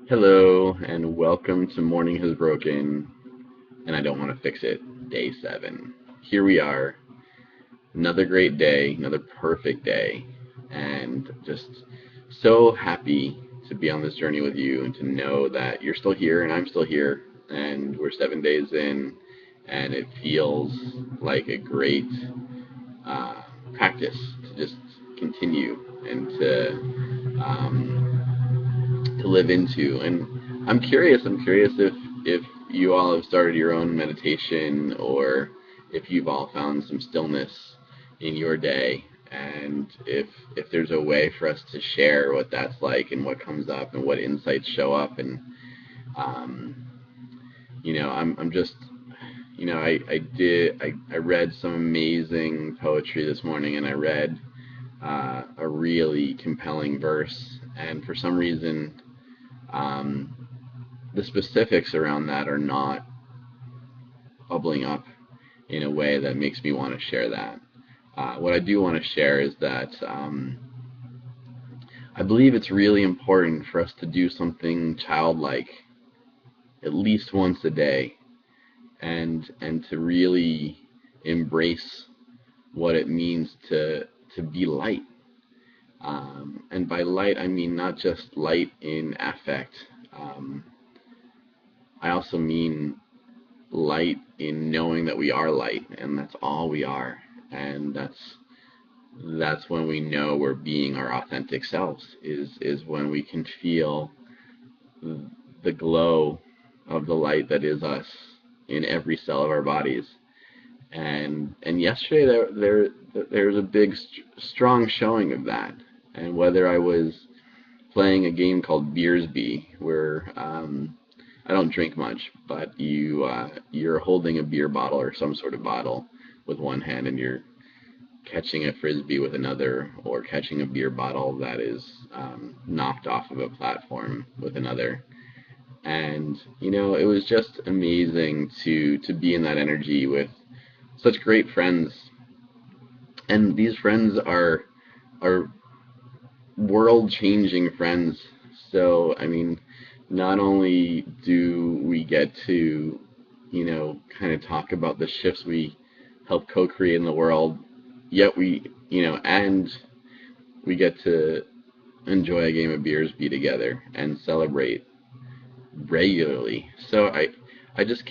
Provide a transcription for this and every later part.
Hello, and welcome to Morning Has Broken, and I Don't Want to Fix It, Day 7. Here we are, another great day, another perfect day, and just so happy to be on this journey with you and to know that you're still here and I'm still here, and we're 7 days in, and it feels like a great uh, practice to just continue and to live into. And I'm curious if you all have started your own meditation or if you've all found some stillness in your day, and if there's a way for us to share what that's like and what comes up and what insights show up. And um, I'm just I read some amazing poetry this morning, and I read a really compelling verse, and for some reason um, the specifics around that are not bubbling up in a way that makes me want to share that. What I do want to share is that I believe it's really important for us to do something childlike at least once a day, and to really embrace what it means to be light. And by light, I mean not just light in affect. Um, I also mean light in knowing that we are light and that's all we are. And that's when we know we're being our authentic selves, is when we can feel the glow of the light that is us in every cell of our bodies. And yesterday there was a big strong showing of that. And whether I was playing a game called Beersby, where I don't drink much, but you're holding a beer bottle or some sort of bottle with one hand, and you're catching a frisbee with another, or catching a beer bottle that is knocked off of a platform with another. And it was just amazing to be in that energy with such great friends, and these friends are world changing friends. So, I mean, not only do we get to, kind of talk about the shifts we help co create in the world, yet and we get to enjoy a game of beers, be together, and celebrate regularly. So I just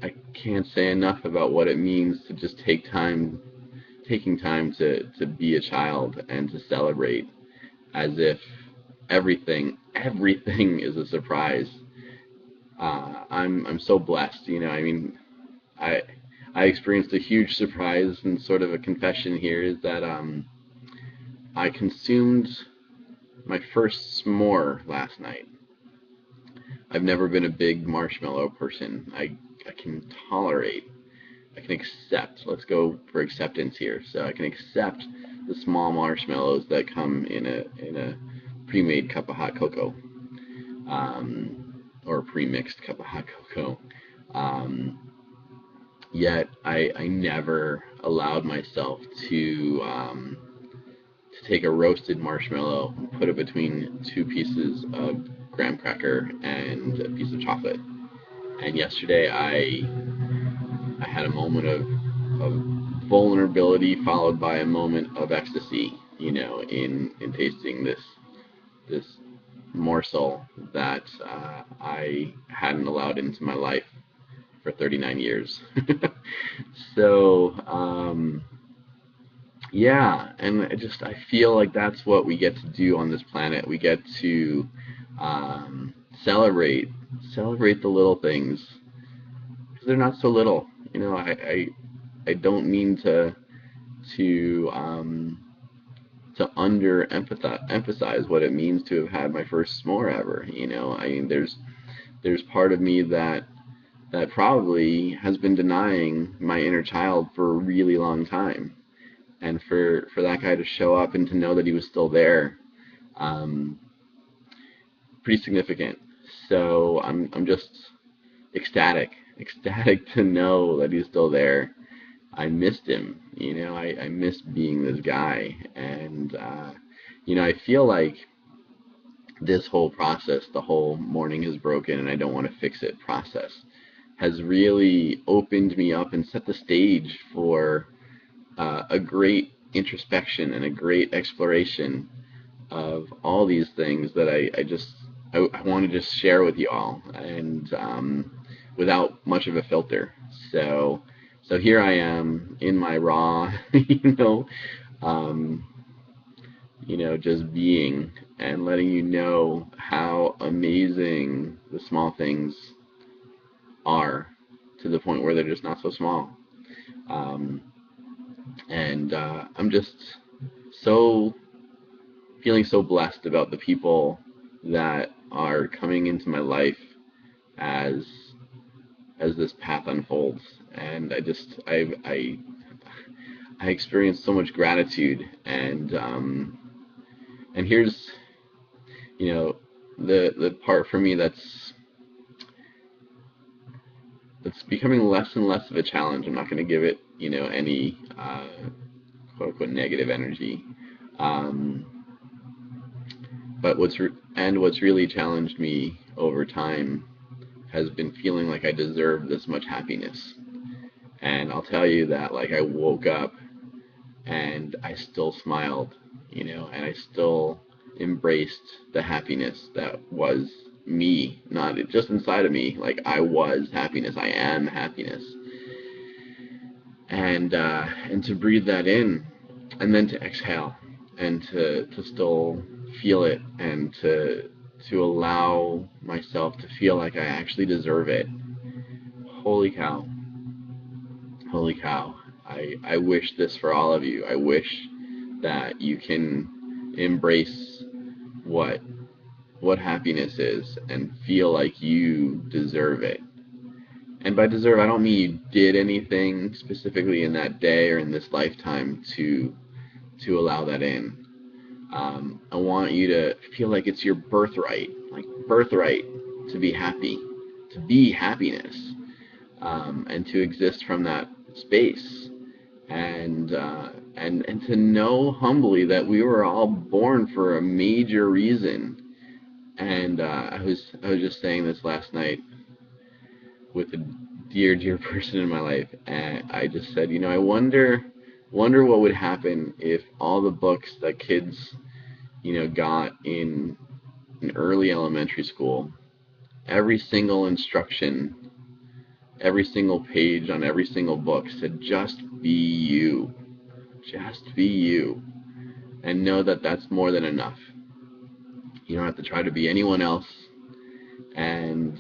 I can't say enough about what it means to just taking time to be a child and to celebrate as if everything is a surprise. I'm so blessed. I mean, I I experienced a huge surprise, and sort of a confession here is that I consumed my first s'more last night. I've never been a big marshmallow person. I can tolerate, I can accept. Let's go for acceptance here. So I can accept the small marshmallows that come in a pre-made cup of hot cocoa, or a pre-mixed cup of hot cocoa. Um, Yet I never allowed myself to take a roasted marshmallow, put it between two pieces of graham cracker and a piece of chocolate. And yesterday I had a moment of vulnerability followed by a moment of ecstasy, in tasting this morsel that I hadn't allowed into my life for 39 years. So, yeah, and I feel like that's what we get to do on this planet. We get to um, celebrate celebrate the little things because they're not so little. I don't mean to to under emphasize what it means to have had my first s'more ever. I mean, there's part of me that probably has been denying my inner child for a really long time, and for that guy to show up and to know that he was still there, um, pretty significant. So I'm just ecstatic to know that he's still there. I missed him. I missed being this guy, and I feel like this whole process, the whole morning is broken and I don't want to fix it process, has really opened me up and set the stage for a great introspection and a great exploration of all these things that I want to just share with you all, and without much of a filter. So here I am in my raw, um, just being and letting you know how amazing the small things are, to the point where they're just not so small. Um, and I'm just so feeling so blessed about the people that are coming into my life as this path unfolds, and I experience so much gratitude, and here's the part for me that's becoming less and less of a challenge. I'm not going to give it any quote unquote negative energy, um, but what's really challenged me over time has been feeling like I deserve this much happiness. And I'll tell you that, like, I woke up and I still smiled, and I still embraced the happiness that was me, not just inside of me. Like, I was happiness. I am happiness. And to breathe that in, and then to exhale, and to still feel it, and to allow myself to feel like I actually deserve it. Holy cow. Holy cow. I wish this for all of you. I wish that you can embrace what happiness is and feel like you deserve it. And by deserve, I don't mean you did anything specifically in that day or in this lifetime to allow that in. I want you to feel like it's your birthright, to be happy, to be happiness, and to exist from that space, and to know humbly that we were all born for a major reason. And I was just saying this last night with a dear person in my life, and I just said, I wonder what would happen if all the books that kids got in early elementary school, every single instruction, every single page on every single book said, just be you, and know that that's more than enough. You don't have to try to be anyone else, and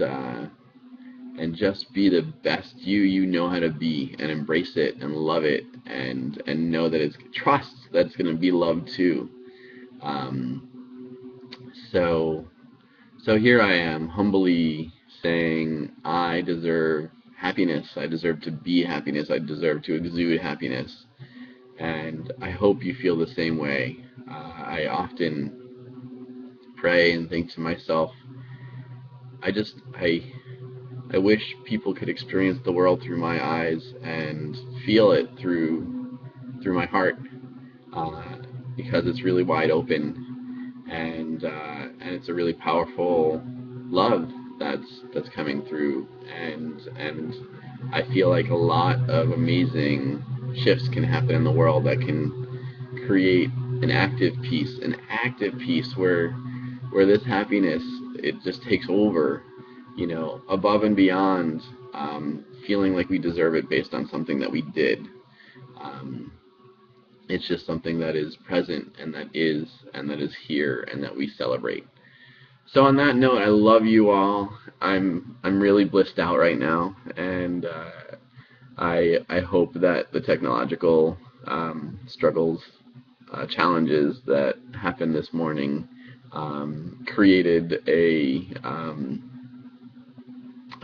just be the best you know how to be, and embrace it and love it, and know that trust that it's going to be loved too. So here I am, humbly saying, I deserve happiness. I deserve to be happiness. I deserve to exude happiness. And I hope you feel the same way. I often pray and think to myself, I wish people could experience the world through my eyes and feel it through my heart, because it's really wide open, and it's a really powerful love that's coming through, and I feel like a lot of amazing shifts can happen in the world that can create an active peace where this happiness, it just takes over, above and beyond feeling like we deserve it based on something that we did. It's just something that is present, and that is here, and that we celebrate. So on that note, I love you all. I'm really blissed out right now, and I hope that the technological struggles, challenges that happened this morning created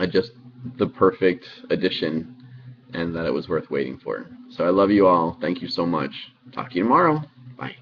just the perfect addition, and that it was worth waiting for. So I love you all. Thank you so much. Talk to you tomorrow. Bye.